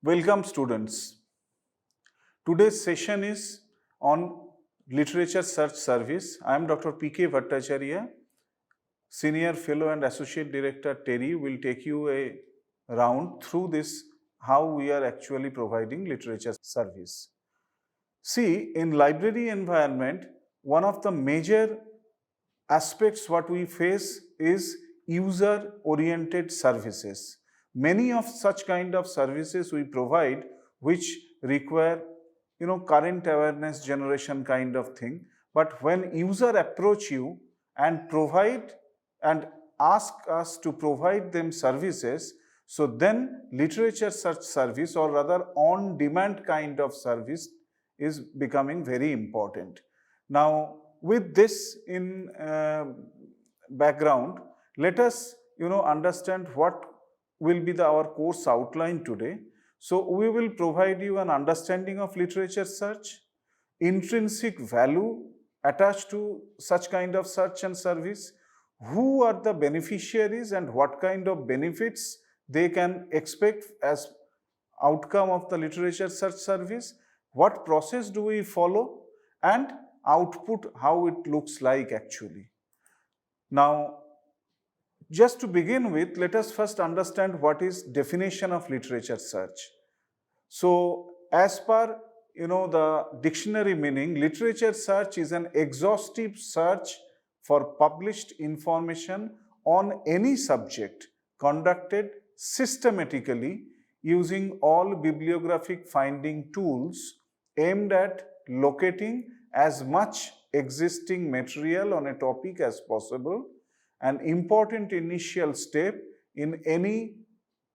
Welcome students. Today's session is on Literature Search Service. I am Dr. P.K. Bhattacharya, Senior Fellow and Associate Director TERI will take you a round through this how we are actually providing literature service. See, in library environment, one of the major aspects what we face is user oriented services. Many of such kind of services we provide which require current awareness generation kind of thing, but when user approach you and provide and ask us to provide them services, so then literature search service or rather on demand kind of service is becoming very important. Now with this in background, let us understand what will be our course outline today. So we will provide you an understanding of literature search, intrinsic value attached to such kind of search and service, who are the beneficiaries and what kind of benefits they can expect as outcome of the literature search service, what process do we follow, and output how it looks like actually. Now, just to begin with, let us first understand what is definition of literature search. So, as per the dictionary meaning, literature search is an exhaustive search for published information on any subject conducted systematically using all bibliographic finding tools aimed at locating as much existing material on a topic as possible, an important initial step in any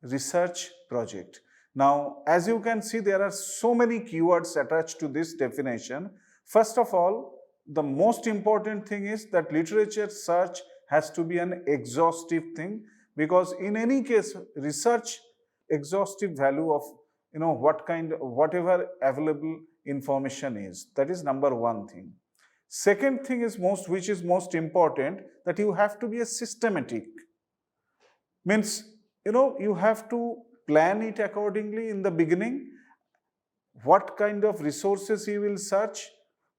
research project. Now, as you can see, there are so many keywords attached to this definition. First of all, the most important thing is that literature search has to be an exhaustive thing, because in any case, research exhaustive value of whatever available information is. That is number one thing. Second thing is which is most important, that you have to be a systematic. Means, you have to plan it accordingly in the beginning, what kind of resources you will search,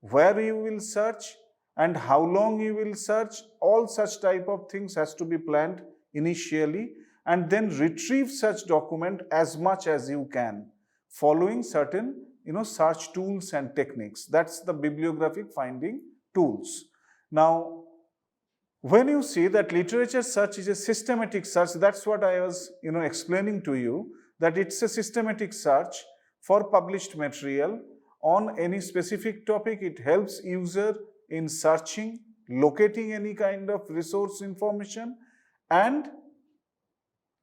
where you will search, and how long you will search. All such type of things has to be planned initially, and then retrieve such document as much as you can, following certain search tools and techniques. That's the bibliographic finding tools. Now, when you see that literature search is a systematic search, that's what I was explaining to you, that it's a systematic search for published material on any specific topic. It helps user in searching, locating any kind of resource information, and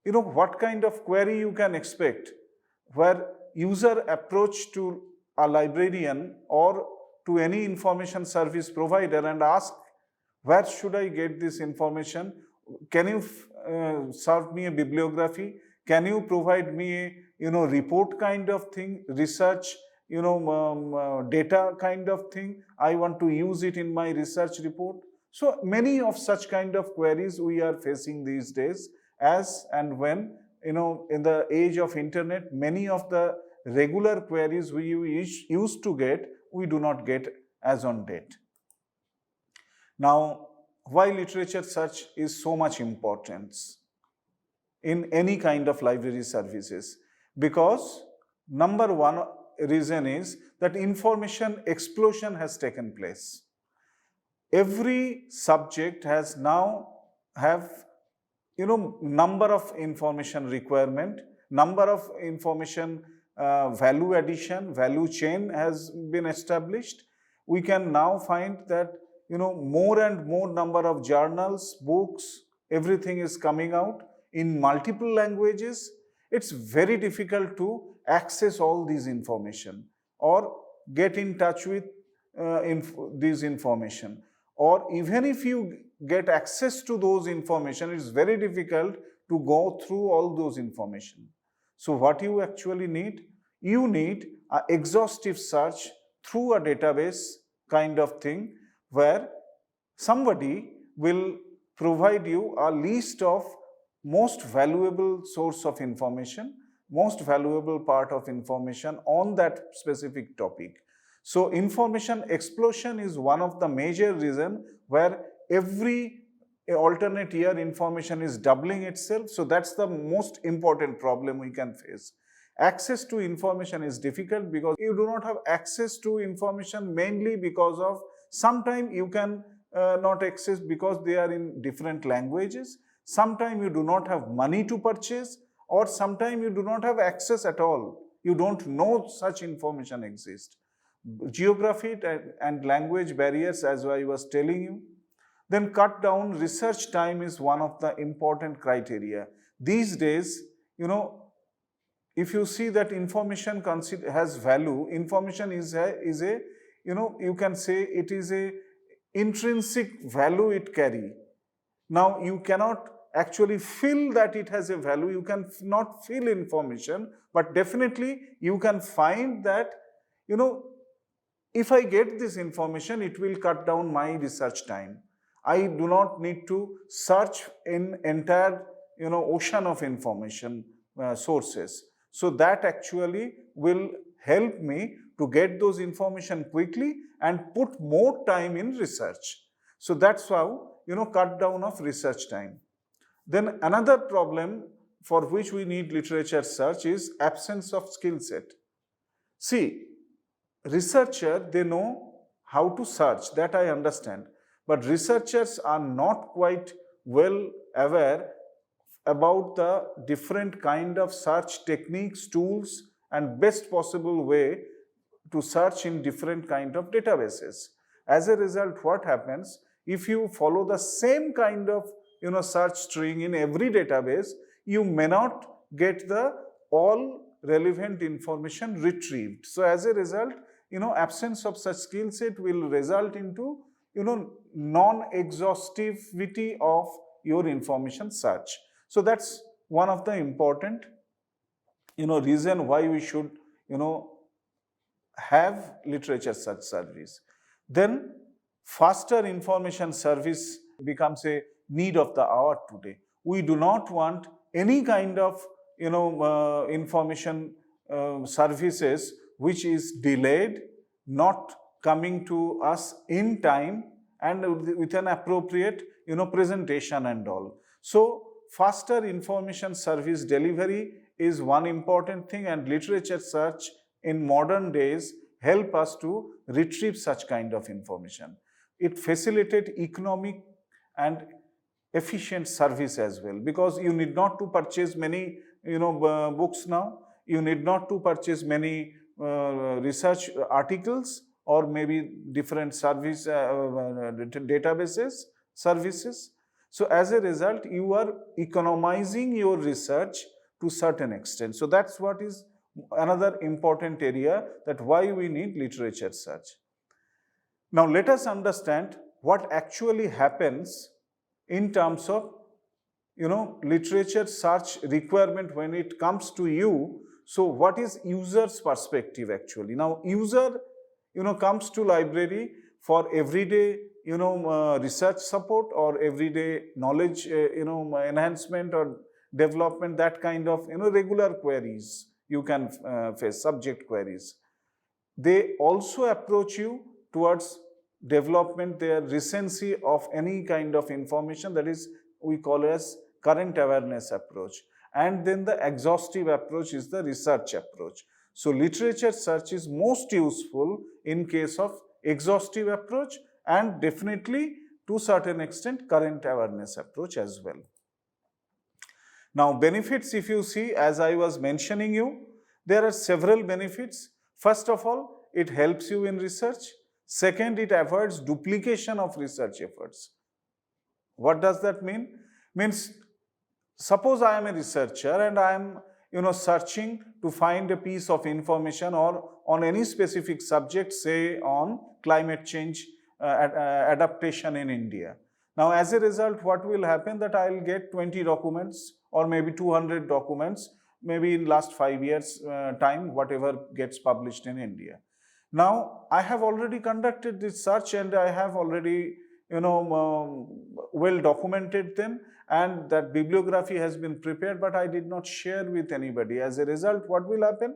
what kind of query you can expect, where user approach to a librarian or to any information service provider and ask, where should I get this information? Can you serve me a bibliography? Can you provide me a report kind of thing, research data kind of thing? I want to use it in my research report. So many of such kind of queries we are facing these days, as and when in the age of internet, many of the regular queries we used to get, we do not get as on date. Now, why literature search is so much importance in any kind of library services? Because number one reason is that information explosion has taken place. Every subject has now have number of information requirement, number of information value addition, value chain has been established. We can now find that more and more number of journals, books, everything is coming out in multiple languages. It's very difficult to access all these information or get in touch with this information. Or even if you get access to those information, it's very difficult to go through all those information. So what you actually need? You need an exhaustive search through a database kind of thing, where somebody will provide you a list of most valuable source of information. most valuable part of information on that specific topic. So information explosion is one of the major reason where every alternate year information is doubling itself. So that's the most important problem we can face. Access to information is difficult because you do not have access to information mainly because of sometimes you can not access because they are in different languages. Sometimes you do not have money to purchase, or sometimes you do not have access at all. You don't know such information exists. Geography and language barriers, as I was telling you. Then cut down research time is one of the important criteria. These days, if you see that information has value, information is a you can say it is a intrinsic value it carry. Now you cannot actually feel that it has a value, you can not feel information, but definitely you can find that, if I get this information, it will cut down my research time. I do not need to search in entire, ocean of information sources. So that actually will help me to get those information quickly and put more time in research. So that's how, cut down of research time. Then another problem for which we need literature search is absence of skill set. See, researcher, they know how to search, that I understand, but researchers are not quite well aware about the different kind of search techniques, tools, and best possible way to search in different kind of databases. As a result, what happens, if you follow the same kind of search string in every database, you may not get the all relevant information retrieved. So as a result, absence of such skill set will result into non-exhaustivity of your information search. So that's one of the important reason why we should have literature search service. Then faster information service becomes a need of the hour today. We do not want any kind of information services which is delayed, not coming to us in time, and with an appropriate presentation and all. So faster information service delivery is one important thing, and literature search in modern days help us to retrieve such kind of information. It facilitates economic and efficient service as well, because you need not to purchase many books now, you need not to purchase many research articles or maybe different service databases services. So as a result, you are economizing your research to certain extent. So that's what is another important area, that why we need literature search. Now let us understand what actually happens in terms of literature search requirement when it comes to you. So what is user's perspective actually? Now user comes to library for everyday research support or everyday knowledge enhancement or development, that kind of regular queries you can face, subject queries. They also approach you towards development, their recency of any kind of information, that is we call as current awareness approach. And then the exhaustive approach is the research approach. So literature search is most useful in case of exhaustive approach, and definitely to certain extent current awareness approach as well. Now benefits, if you see, as I was mentioning you, there are several benefits. First of all, it helps you in research. Second, it avoids duplication of research efforts. What does that mean? Means, suppose I am a researcher and I am searching to find a piece of information or on any specific subject, say on climate change adaptation in India. Now as a result, what will happen, that I will get 20 documents or maybe 200 documents, maybe in last 5 years time, whatever gets published in India. Now I have already conducted this search and I have already well documented them, and that bibliography has been prepared, but I did not share with anybody. As a result, what will happen?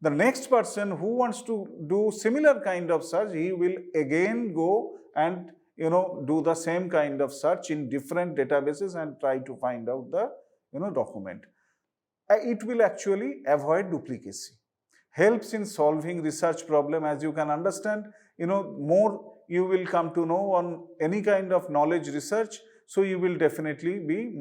The next person who wants to do similar kind of search, he will again go and do the same kind of search in different databases and try to find out the document. It will actually avoid duplicacy. Helps in solving research problem. As you can understand, more you will come to know on any kind of knowledge research, so you will definitely be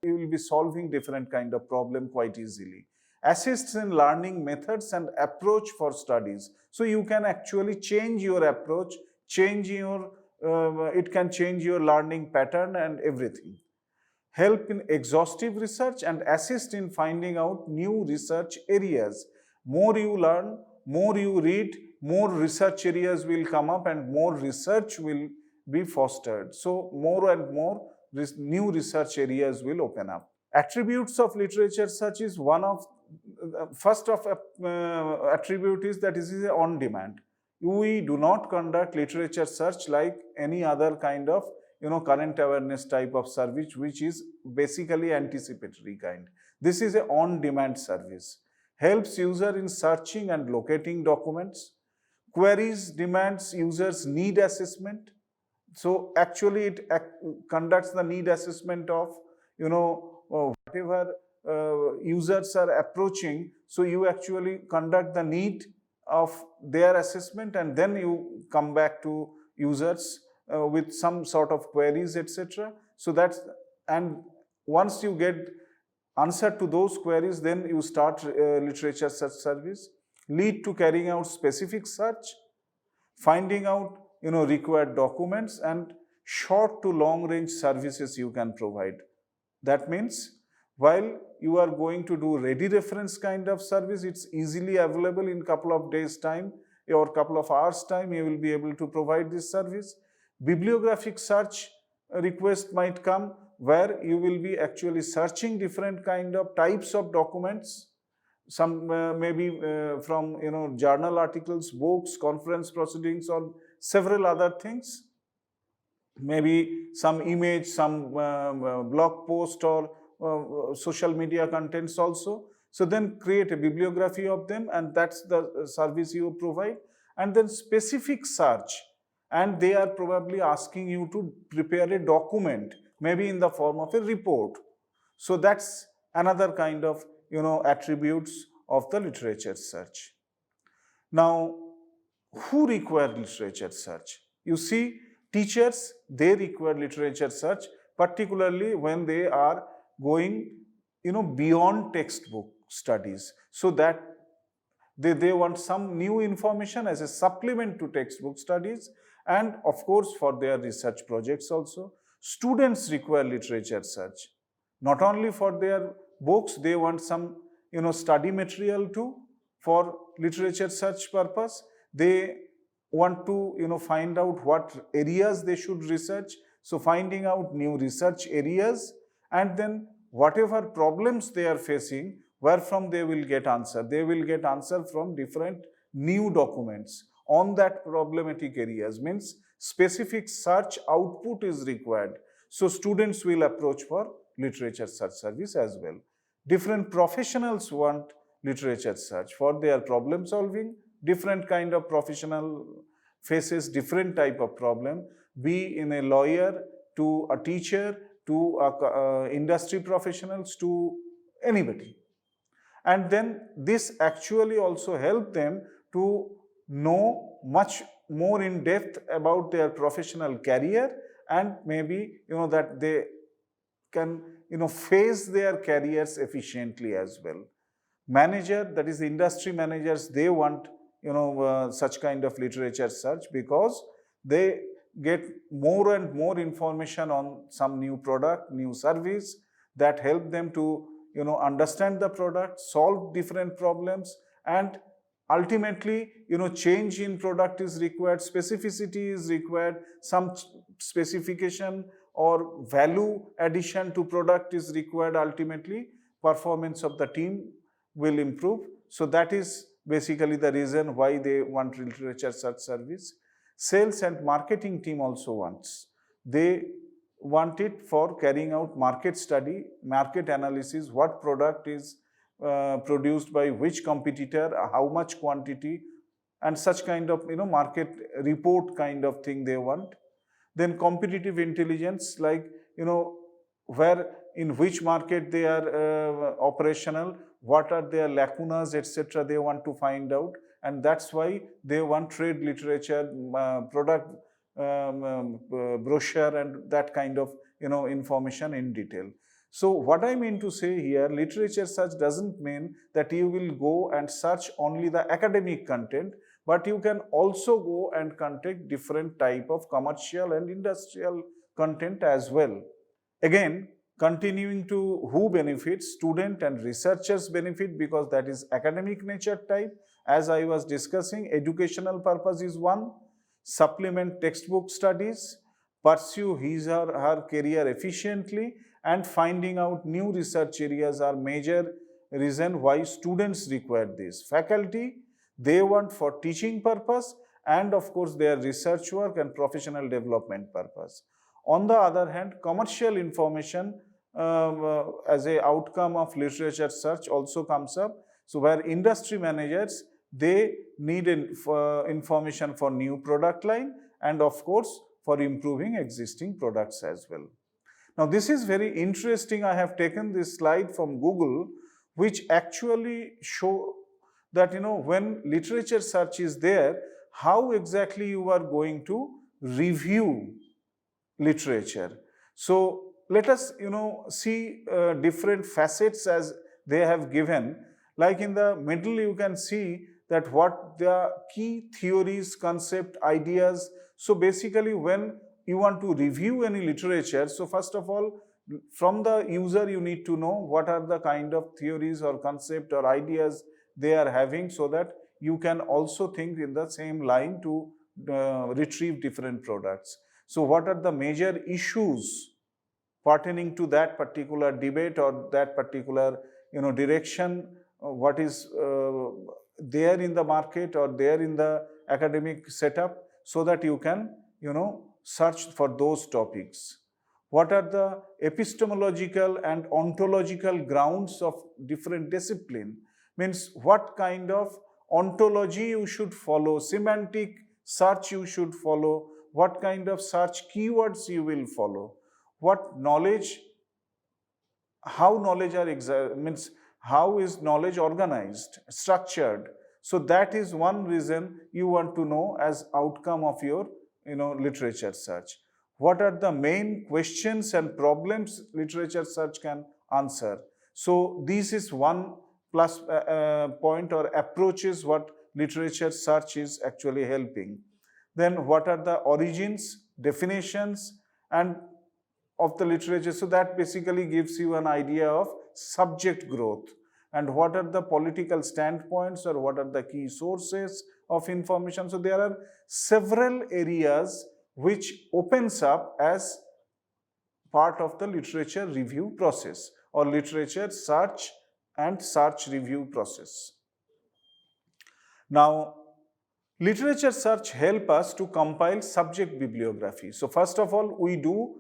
you will be solving different kind of problem quite easily. Assists in learning methods and approach for studies. So you can actually change your approach, it can change your learning pattern and everything. Help in exhaustive research and assist in finding out new research areas. More you learn, more you read, more research areas will come up and more research will be fostered. So more and more new research areas will open up. Attributes of literature search is one of first of attribute is that it is on demand. We do not conduct literature search like any other kind of current awareness type of service, which is basically anticipatory kind. This is a on-demand service. Helps user in searching and locating documents. Queries demands users need assessment. So actually it conducts the need assessment of whatever users are approaching. So you actually conduct the need of their assessment and then you come back to users with some sort of queries, etc. So that's, and once you get answer to those queries, then you start literature search service. Lead to carrying out specific search, finding out required documents, and short to long range services you can provide. That means while you are going to do ready reference kind of service, it's easily available in couple of days time or couple of hours time, you will be able to provide this service. Bibliographic search request might come where you will be actually searching different kind of types of documents, some maybe from journal articles, books, conference proceedings, or several other things, maybe some image, some blog post or social media contents also. So then create a bibliography of them, and that's the service you provide. And then specific search, and they are probably asking you to prepare a document, maybe in the form of a report. So that's another kind of attributes of the literature search. Now, who require literature search? You see, teachers, they require literature search, particularly when they are going beyond textbook studies, so that they want some new information as a supplement to textbook studies, and of course for their research projects also. Students require literature search, not only for their books, they want some study material too for literature search purpose. They want to find out what areas they should research, so finding out new research areas, and then whatever problems they are facing, where from they will get answer. They will get answer from different new documents on that problematic areas, means specific search output is required. So students will approach for literature search service as well. Different professionals want literature search for their problem solving. Different kind of professional faces different type of problem, be in a lawyer to a teacher to industry professionals to anybody. And then this actually also help them to know much more in depth about their professional career, and maybe that they can face their careers efficiently as well. Manager, that is the industry managers, they want such kind of literature search, because they get more and more information on some new product, new service, that help them to understand the product, solve different problems, and ultimately change in product is required, specificity is required, some specification or value addition to product is required. Ultimately performance of the team will improve. So that is basically the reason why they want literature search service. Sales and marketing team also wants. They want it for carrying out market study, market analysis, what product is produced by which competitor, how much quantity, and such kind of market report kind of thing they want. Then competitive intelligence, like where in which market they are operational, what are their lacunas, etc. they want to find out, and that's why they want trade literature, product brochure, and that kind of information in detail. So what I mean to say here, literature search doesn't mean that you will go and search only the academic content, but you can also go and contact different type of commercial and industrial content as well. Again, continuing to who benefits, student and researchers benefit because that is academic nature type. As I was discussing, educational purpose is one, supplement textbook studies, pursue his or her career efficiently, and finding out new research areas are major reason why students require this. Faculty, they want for teaching purpose, and of course their research work and professional development purpose. On the other hand, commercial information as a outcome of literature search also comes up. So where industry managers, they need information for new product line, and of course for improving existing products as well. Now this is very interesting. I have taken this slide from Google, which actually show that when literature search is there, how exactly you are going to review literature. So let us see different facets as they have given. Like in the middle, you can see that what the key theories, concept, ideas. So basically when you want to review any literature, so first of all, from the user you need to know what are the kind of theories or concept or ideas they are having, so that you can also think in the same line to retrieve different products. So what are the major issues pertaining to that particular debate or that particular direction, what is there in the market or there in the academic setup, so that you can search for those topics. What are the epistemological and ontological grounds of different discipline? Means what kind of ontology you should follow, semantic search you should follow, what kind of search keywords you will follow, what knowledge, how knowledge are means how is knowledge organized, structured. So that is one reason you want to know as outcome of your literature search. What are the main questions and problems literature search can answer? So this is one plus point or approaches what literature search is actually helping. Then what are the origins, definitions, and of the literature? So that basically gives you an idea of subject growth. And what are the political standpoints or what are the key sources of information? So there are several areas which opens up as part of the literature review process or literature search and search review process. Now, literature search help us to compile subject bibliography. So first of all, we do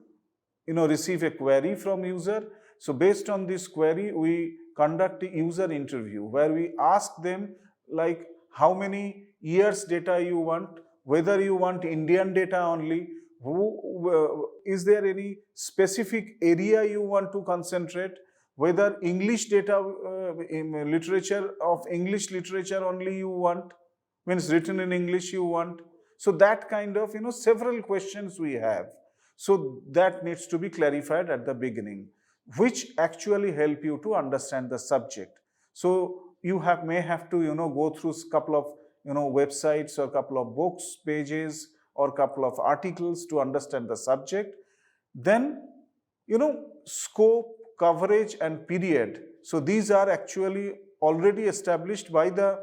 receive a query from user. So based on this query, we conduct a user interview where we ask them like how many years data you want, whether you want Indian data only, is there any specific area you want to concentrate, whether English data, literature of English literature only you want, means written in English you want. So that kind of several questions we have. So that needs to be clarified at the beginning, which actually help you to understand the subject. So you may have to go through a couple of websites or couple of books pages or couple of articles to understand the subject. Then scope, coverage, and period. So these are actually already established by the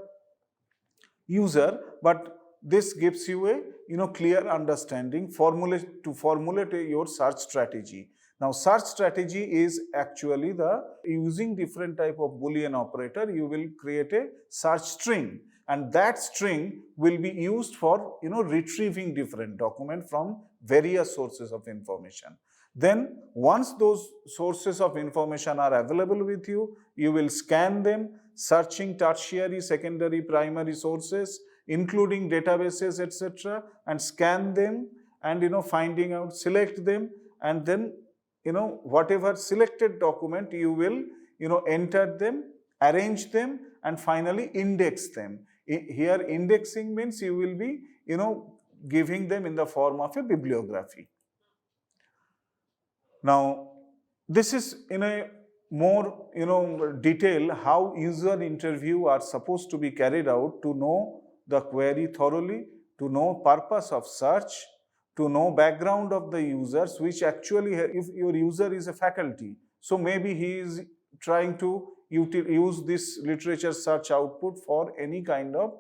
user, but this gives you a clear understanding to formulate your search strategy. Now search strategy is actually the using different type of Boolean operator, you will create a search string, and that string will be used for retrieving different document from various sources of information. Then once those sources of information are available with you, you will scan them, searching tertiary, secondary, primary sources, including databases, etc., and scan them and finding out, select them, and then whatever selected document you will enter them, arrange them, and finally index them. Here indexing means you will be giving them in the form of a bibliography. Now, this is in a more detail how user interview are supposed to be carried out to know the query thoroughly, to know purpose of search, to know background of the users, which actually, if your user is a faculty, so maybe he is trying to use this literature search output for any kind of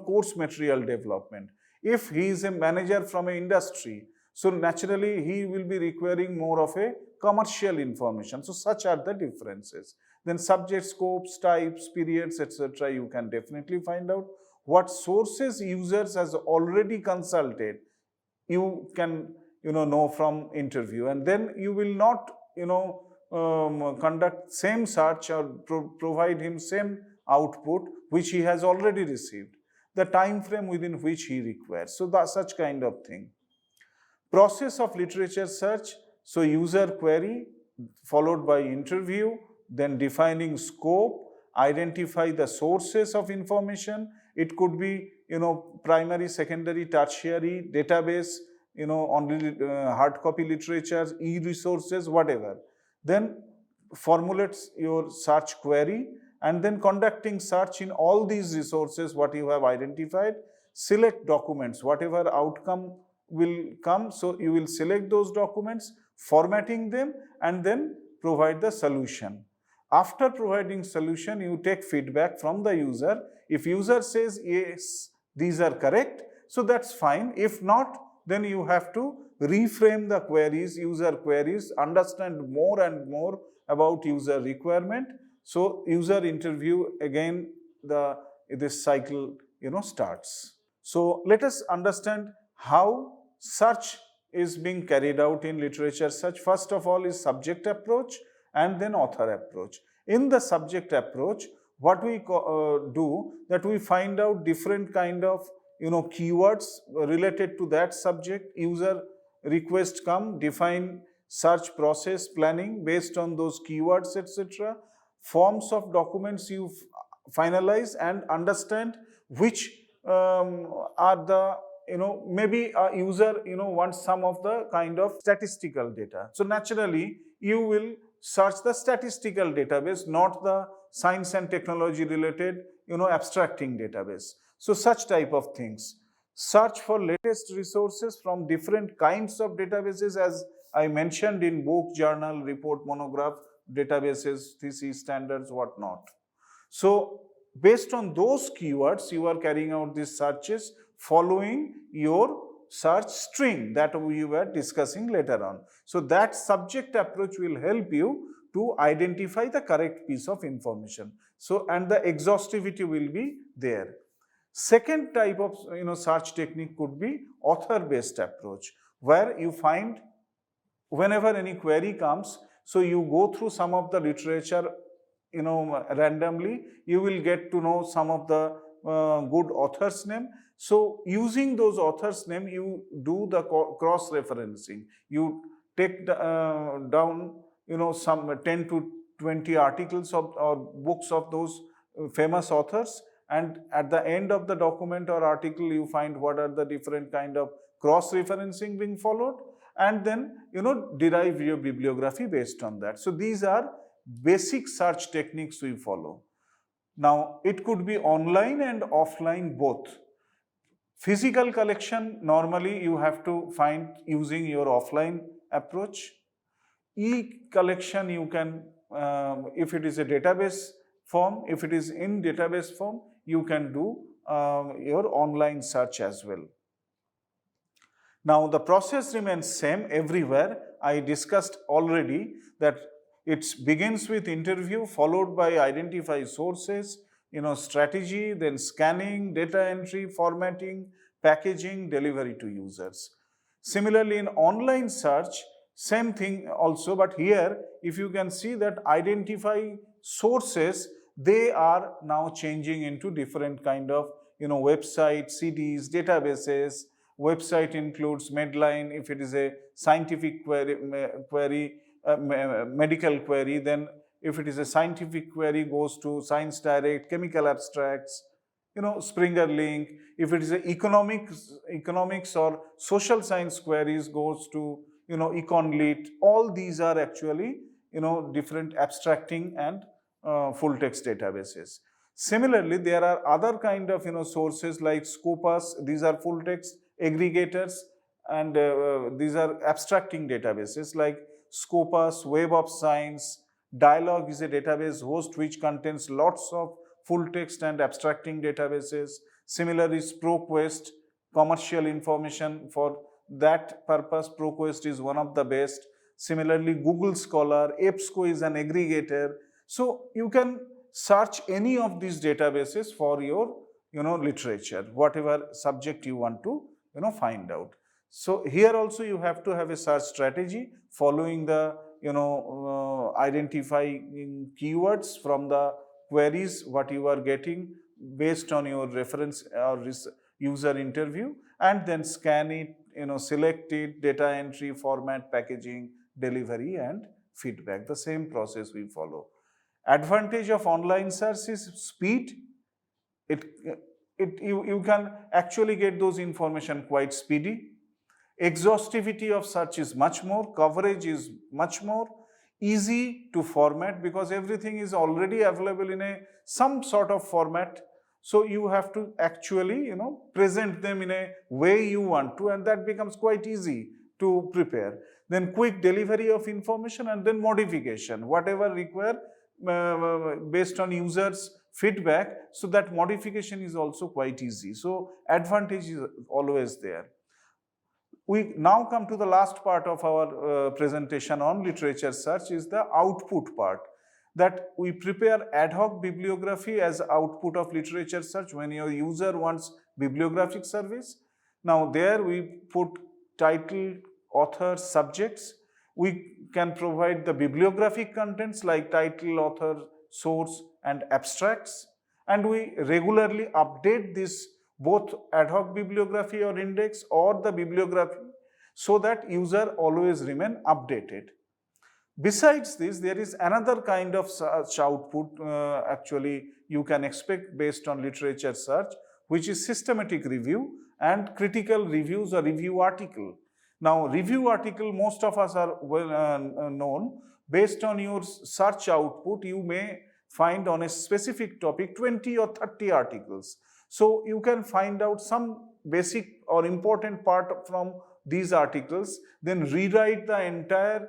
course material development. If he is a manager from an industry, so naturally he will be requiring more of a commercial information. So such are the differences. Then subject, scopes, types, periods, etc. you can definitely find out. What sources users has already consulted, you can know from interview, and then you will not conduct same search or provide him same output which he has already received, the time frame within which he requires. So such kind of thing. Process of literature search, so user query followed by interview, then defining scope, identify the sources of information. It could be primary, secondary, tertiary, database, only hard copy literature, e-resources, whatever. Then formulates your search query, and then conducting search in all these resources what you have identified. Select documents, whatever outcome will come, so you will select those documents, formatting them, and then provide the solution. After providing solution, you take feedback from the user. If user says yes, these are correct, so that's fine. If not, then you have to reframe the queries, user queries, understand more and more about user requirement. So user interview, again this cycle starts. So let us understand how search is being carried out in literature search. First of all is subject approach and then author approach. In the subject approach, what we do, that we find out different kind of keywords related to that subject. User request come, define search process planning based on those keywords, etc. Forms of documents you finalize and understand which are the maybe a user wants some of the kind of statistical data. So naturally you will search the statistical database, not the science and technology related abstracting database. So such type of things. Search for latest resources from different kinds of databases, as I mentioned, in book, journal, report, monograph, databases, thesis, standards, whatnot. So based on those keywords, you are carrying out these searches following your search string that we were discussing later on. So that subject approach will help you to identify the correct piece of information. So, and the exhaustivity will be there. Second type of search technique could be author-based approach, where you find whenever any query comes, so you go through some of the literature randomly, you will get to know some of the good authors' name. So using those authors' name, you do the cross-referencing. You take down some 10 to 20 articles or books of those famous authors, and at the end of the document or article you find what are the different kind of cross-referencing being followed, and then derive your bibliography based on that. So these are basic search techniques we follow. Now it could be online and offline both. Physical collection, normally you have to find using your offline approach. E-collection you can, if it is a database form, if it is in database form, you can do your online search as well. Now the process remains same everywhere. I discussed already that it begins with interview followed by identify sources, strategy, then scanning, data entry, formatting, packaging, delivery to users. Similarly, in online search, Same thing also, but here if you can see that identify sources, they are now changing into different kind of website, CDs, databases. Website includes Medline if it is a scientific query, medical query. Then if it is a scientific query, goes to Science Direct, Chemical Abstracts, Springer Link. If it is a economics or social science queries, goes to EconLit. All these are actually different abstracting and full text databases. Similarly, there are other kind of sources like Scopus. These are full text aggregators, and these are abstracting databases like Scopus, Web of Science. Dialog is a database host which contains lots of full text and abstracting databases. Similarly, ProQuest, commercial information. For that purpose, ProQuest is one of the best. Similarly, Google Scholar, EBSCO is an aggregator. So you can search any of these databases for your literature, whatever subject you want to find out. So here also you have to have a search strategy following the identifying keywords from the queries what you are getting based on your reference or user interview, and then scan it, select it, data entry, format, packaging, delivery, and feedback. The same process we follow. Advantage of online search is speed. You can actually get those information quite speedy. Exhaustivity of search is much more, coverage is much more, easy to format because everything is already available in some sort of format. So you have to actually present them in a way you want to, and that becomes quite easy to prepare. Then quick delivery of information, and then modification, whatever required based on users' feedback, so that modification is also quite easy. So advantage is always there. We now come to the last part of our presentation on literature search, is the output part, that we prepare ad hoc bibliography as output of literature search when your user wants bibliographic service. Now there we put title, author, subjects. We can provide the bibliographic contents like title, author, source, and abstracts, and we regularly update this both ad hoc bibliography or index or the bibliography, so that user always remain updated. Besides this, there is another kind of search output actually you can expect based on literature search, which is systematic review and critical reviews or review article. Now, review article, most of us are well known. Based on your search output, you may find on a specific topic 20 or 30 articles. So you can find out some basic or important part from these articles, then rewrite the entire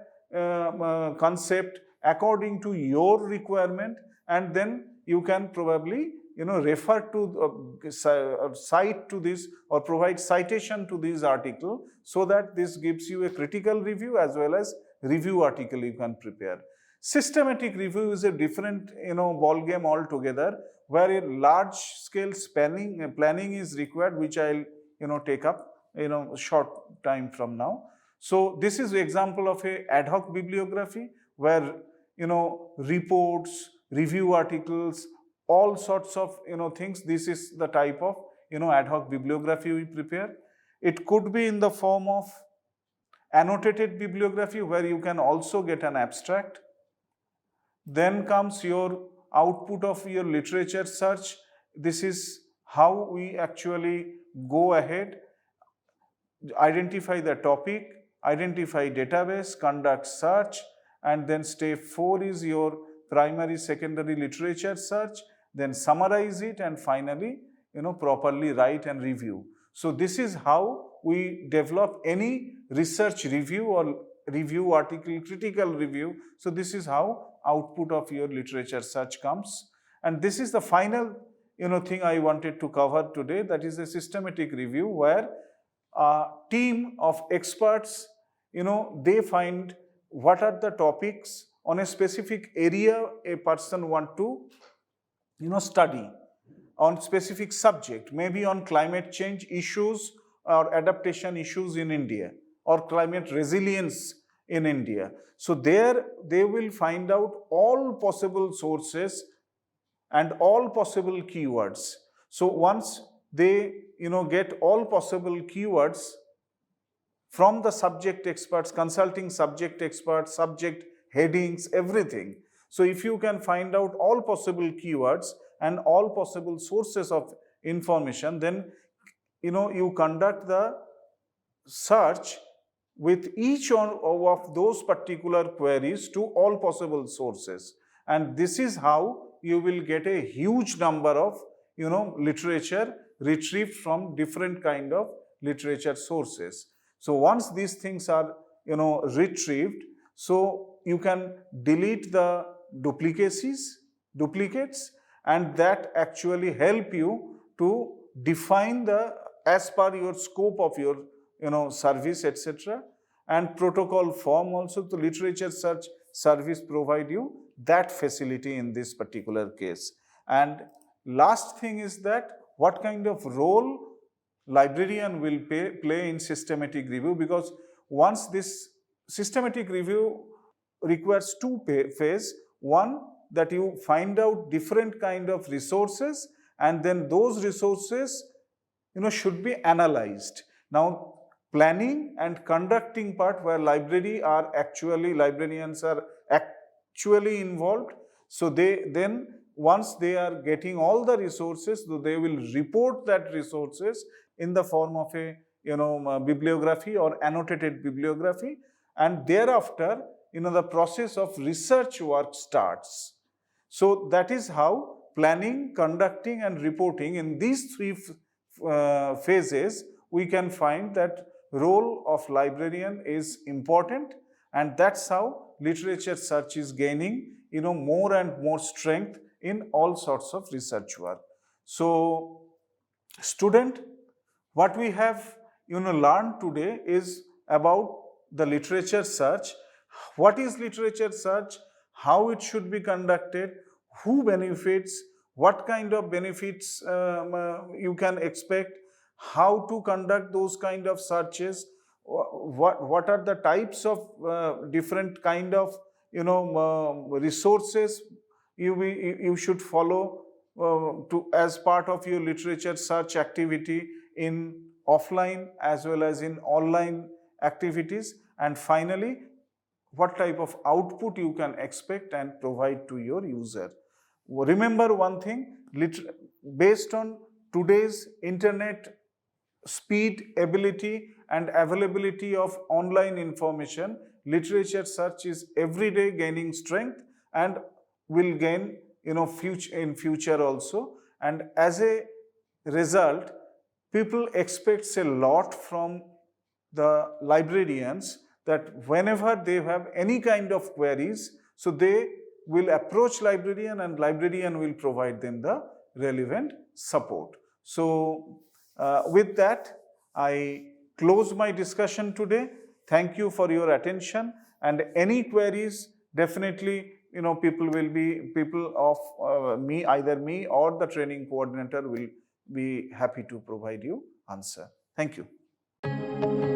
concept according to your requirement, and then you can probably refer to cite to this or provide citation to this article, so that this gives you a critical review as well as review article you can prepare. Systematic review is a different ball game altogether, where a large scale planning is required, which I'll take up short time from now. So this is an example of a ad hoc bibliography where reports, review articles, all sorts of things. This is the type of ad hoc bibliography we prepare. It could be in the form of annotated bibliography, where you can also get an abstract. Then comes your output of your literature search. This is how we actually go ahead, identify the topic, identify database, conduct search, and then step 4 is your primary, secondary literature search, then summarize it, and finally properly write and review. So this is how we develop any research review or review article, critical review. So this is how output of your literature search comes. And this is the final thing I wanted to cover today, that is a systematic review, where a team of experts they find what are the topics on a specific area a person want to study, on specific subject, maybe on climate change issues or adaptation issues in India, or climate resilience in India. So there they will find out all possible sources and all possible keywords. So once they get all possible keywords from the subject experts, consulting subject experts, subject headings, everything. So if you can find out all possible keywords and all possible sources of information, then you conduct the search with each of those particular queries to all possible sources, and this is how you will get a huge number of literature retrieved from different kind of literature sources. So once these things are retrieved, so you can delete the duplicates, and that actually help you to define the as per your scope of your service, etc. And protocol form also, the literature search service provide you that facility in this particular case. And last thing is that what kind of role librarian will play in systematic review, because once this systematic review requires two phase. One, that you find out different kind of resources, and then those resources should be analyzed. Now planning and conducting part, where librarians are actually involved. So they then, once they are getting all the resources, so they will report that resources in the form of a bibliography or annotated bibliography, and thereafter the process of research work starts. So that is how planning, conducting and reporting, in these three phases we can find that role of librarian is important, and that's how literature search is gaining more and more strength in all sorts of research work. So student, what we have learned today is about the literature search. What is literature search, how it should be conducted, who benefits, what kind of benefits you can expect, how to conduct those kind of searches, what are the types of different kind of resources you should follow to as part of your literature search activity in offline as well as in online activities, and finally what type of output you can expect and provide to your user. Remember one thing, based on today's internet speed, ability and availability of online information, literature search is every day gaining strength and will gain in future also. And as a result, people expect a lot from the librarians, that whenever they have any kind of queries, so they will approach librarian and librarian will provide them the relevant support. So with that, I close my discussion today. Thank you for your attention, and any queries, definitely people of me, either me or the training coordinator will be happy to provide you answer. Thank you.